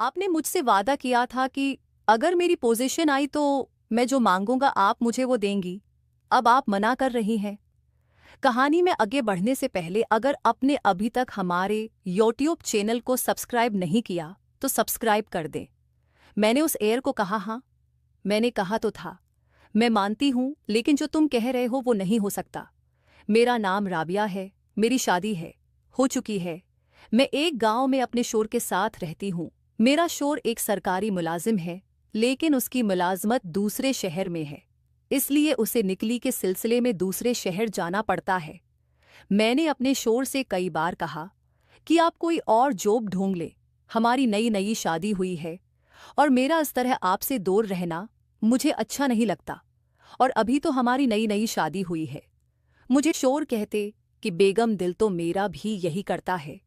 आपने मुझसे वादा किया था कि अगर मेरी पोजीशन आई तो मैं जो मांगूंगा आप मुझे वो देंगी। अब आप मना कर रही हैं। कहानी में आगे बढ़ने से पहले अगर आपने अभी तक हमारे यूट्यूब चैनल को सब्सक्राइब नहीं किया तो सब्सक्राइब कर दें। मैंने उस एयर को कहा, हाँ मैंने कहा तो था। मैं मानती हूं, लेकिन जो तुम कह रहे हो वो नहीं हो सकता। मेरा नाम राबिया है, मेरी शादी हो चुकी है। मैं एक गांव में अपने शोर के साथ रहती हूँ। मेरा शोर एक सरकारी मुलाजिम है, लेकिन उसकी मुलाजमत दूसरे शहर में है, इसलिए उसे निकली के सिलसिले में दूसरे शहर जाना पड़ता है। मैंने अपने शोर से कई बार कहा कि आप कोई और जॉब ढूंढ ले। हमारी नई नई शादी हुई है और मेरा इस तरह आपसे दूर रहना मुझे अच्छा नहीं लगता, और अभी तो हमारी नई नई शादी हुई है। मुझे शोर कहते कि बेगम दिल तो मेरा भी यही करता है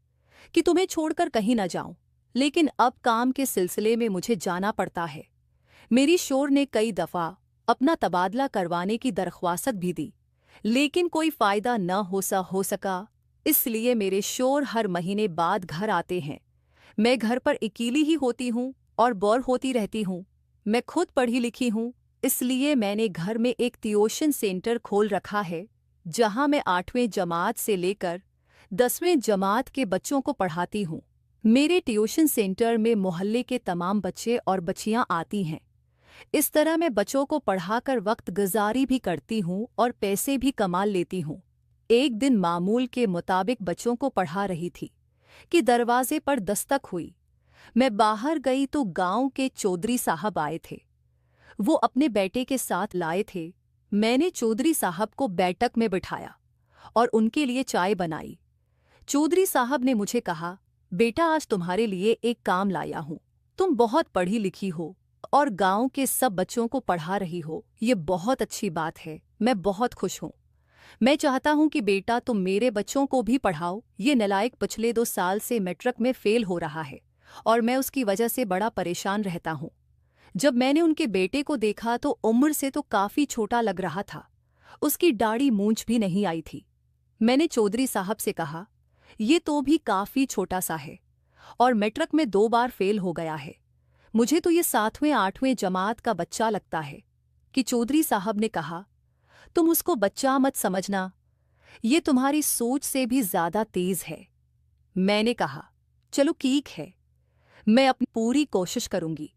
कि तुम्हें छोड़कर कहीं न जाऊं, लेकिन अब काम के सिलसिले में मुझे जाना पड़ता है। मेरी शोर ने कई दफ़ा अपना तबादला करवाने की दरख्वास्त भी दी, लेकिन कोई फ़ायदा न हो सका। इसलिए मेरे शोर हर महीने बाद घर आते हैं। मैं घर पर अकेली ही होती हूँ और बोर होती रहती हूँ। मैं खुद पढ़ी लिखी हूँ, इसलिए मैंने घर में एक ट्यूशन सेंटर खोल रखा है, जहाँ मैं 8वीं जमात से लेकर 10वीं जमात के बच्चों को पढ़ाती हूँ। मेरे ट्यूशन सेंटर में मोहल्ले के तमाम बच्चे और बच्चियाँ आती हैं। इस तरह मैं बच्चों को पढ़ाकर वक्त गुजारी भी करती हूँ और पैसे भी कमा लेती हूँ। एक दिन मामूल के मुताबिक बच्चों को पढ़ा रही थी कि दरवाजे पर दस्तक हुई। मैं बाहर गई तो गांव के चौधरी साहब आए थे। वो अपने बेटे के साथ लाए थे। मैंने चौधरी साहब को बैठक में बिठाया और उनके लिए चाय बनाई। चौधरी साहब ने मुझे कहा, बेटा आज तुम्हारे लिए एक काम लाया हूँ। तुम बहुत पढ़ी लिखी हो और गांव के सब बच्चों को पढ़ा रही हो, ये बहुत अच्छी बात है। मैं बहुत खुश हूँ। मैं चाहता हूँ कि बेटा तुम मेरे बच्चों को भी पढ़ाओ। ये नालायक पिछले 2 साल से मैट्रिक में फेल हो रहा है और मैं उसकी वजह से बड़ा परेशान रहता हूँ। जब मैंने उनके बेटे को देखा तो उम्र से तो काफ़ी छोटा लग रहा था। उसकी दाढ़ी मूंछ भी नहीं आई थी। मैंने चौधरी साहब से कहा, ये तो भी काफ़ी छोटा सा है और मैट्रिक में 2 बार फेल हो गया है। मुझे तो ये 7वीं 8वीं जमात का बच्चा लगता है। कि चौधरी साहब ने कहा, तुम उसको बच्चा मत समझना, ये तुम्हारी सोच से भी ज़्यादा तेज़ है। मैंने कहा, चलो ठीक है, मैं अपनी पूरी कोशिश करूंगी।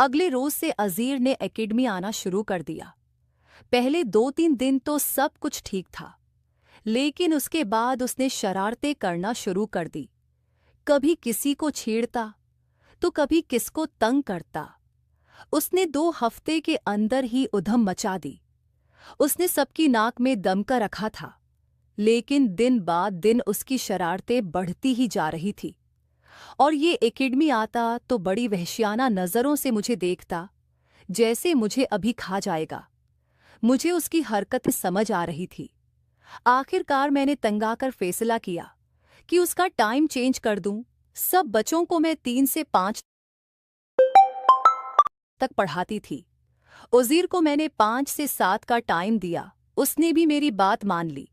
अगले रोज से अजीर ने एकेडमी आना शुरू कर दिया। पहले 2-3 दिन तो सब कुछ ठीक था, लेकिन उसके बाद उसने शरारतें करना शुरू कर दी। कभी किसी को छेड़ता तो कभी किसको तंग करता। उसने 2 हफ्ते के अंदर ही उधम मचा दी। उसने सबकी नाक में दम का रखा था, लेकिन दिन बाद दिन उसकी शरारतें बढ़ती ही जा रही थी। और ये एकेडमी आता तो बड़ी वहशियाना नज़रों से मुझे देखता, जैसे मुझे अभी खा जाएगा। मुझे उसकी हरकतें समझ आ रही थी। आखिरकार मैंने तंगाकर फैसला किया कि उसका टाइम चेंज कर दूं। सब बच्चों को मैं 3 से 5 तक पढ़ाती थी। उज़ीर को मैंने 5 से 7 का टाइम दिया। उसने भी मेरी बात मान ली।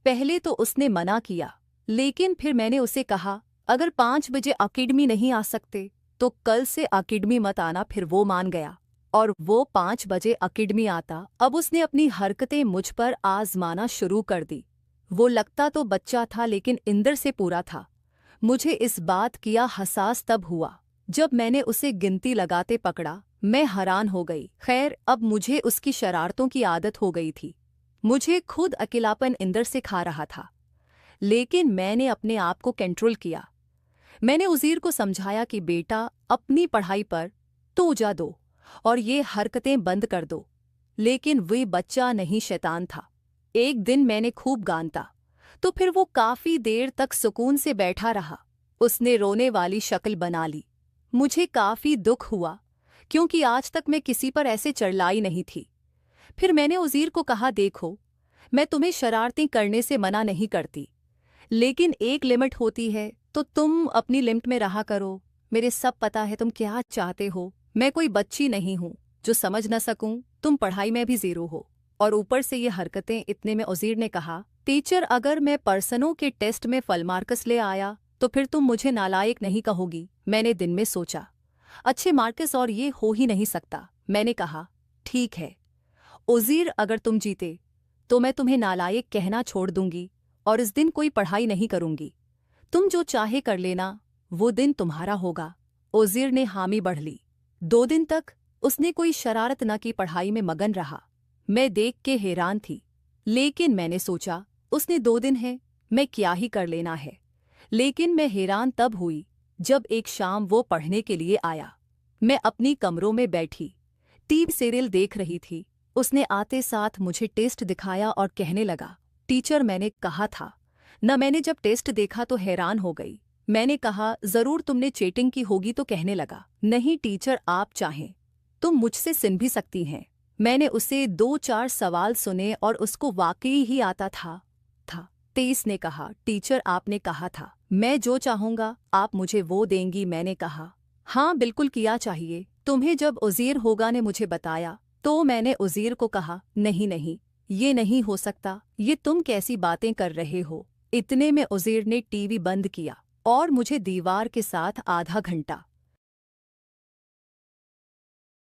पहले तो उसने मना किया, लेकिन फिर मैंने उसे कहा, अगर 5 बजे अकेडमी नहीं आ सकते तो कल से अकेडमी मत आना। फिर वो मान गया और वो 5 बजे अकेडमी आता। अब उसने अपनी हरकतें मुझ पर आजमाना शुरू कर दी। वो लगता तो बच्चा था, लेकिन इंदर से पूरा था। मुझे इस बात किया एहसास तब हुआ जब मैंने उसे गिनती लगाते पकड़ा। मैं हैरान हो गई। खैर, अब मुझे उसकी शरारतों की आदत हो गई थी। मुझे खुद अकेलापन इंदर से खा रहा था, लेकिन मैंने अपने आप को कंट्रोल किया। मैंने उज़ीर को समझाया कि बेटा अपनी पढ़ाई पर तवज्जो दो और ये हरकतें बंद कर दो, लेकिन वह बच्चा नहीं, शैतान था। एक दिन मैंने खूब गानता तो फिर वो काफ़ी देर तक सुकून से बैठा रहा। उसने रोने वाली शक्ल बना ली। मुझे काफ़ी दुख हुआ, क्योंकि आज तक मैं किसी पर ऐसे चिल्लाई नहीं थी। फिर मैंने उज़ीर को कहा, देखो मैं तुम्हें शरारतें करने से मना नहीं करती, लेकिन एक लिमिट होती है, तो तुम अपनी लिमिट में रहा करो। मेरे सब पता है तुम क्या चाहते हो। मैं कोई बच्ची नहीं हूँ जो समझ न सकूं। तुम पढ़ाई में भी ज़ीरो हो और ऊपर से ये हरकतें। इतने में उज़ीर ने कहा, टीचर अगर मैं पर्सनों के टेस्ट में फल मार्क्स ले आया तो फिर तुम मुझे नालायक नहीं कहोगी। मैंने दिन में सोचा अच्छे मार्क्स और ये हो ही नहीं सकता। मैंने कहा, ठीक है उज़ीर, अगर तुम जीते तो मैं तुम्हें नालायक कहना छोड़ दूंगी और इस दिन कोई पढ़ाई नहीं करूंगी। तुम जो चाहे कर लेना, वो दिन तुम्हारा होगा। उज़ीर ने हामी बढ़ ली। 2 दिन तक उसने कोई शरारत न की, पढ़ाई में मगन रहा। मैं देख के हैरान थी, लेकिन मैंने सोचा उसने 2 दिन हैं, मैं क्या ही कर लेना है। लेकिन मैं हैरान तब हुई जब एक शाम वो पढ़ने के लिए आया। मैं अपनी कमरों में बैठी टीवी सीरियल देख रही थी। उसने आते साथ मुझे टेस्ट दिखाया और कहने लगा, टीचर मैंने कहा था न। मैंने जब टेस्ट देखा तो हैरान हो गई। मैंने कहा, जरूर तुमने चीटिंग की होगी। तो कहने लगा, नहीं टीचर, आप चाहें तुम मुझसे सिन भी सकती हैं। मैंने उसे 2-4 सवाल सुने और उसको वाकई ही आता था। 23 ने कहा, टीचर आपने कहा था मैं जो चाहूंगा आप मुझे वो देंगी। मैंने कहा, हाँ बिल्कुल किया चाहिए तुम्हें। जब उज़ीर होगा ने मुझे बताया तो मैंने उज़ीर को कहा, नहीं नहीं ये नहीं हो सकता, ये तुम कैसी बातें कर रहे हो। इतने में उज़ीर ने टीवी बंद किया और मुझे दीवार के साथ आधा घंटा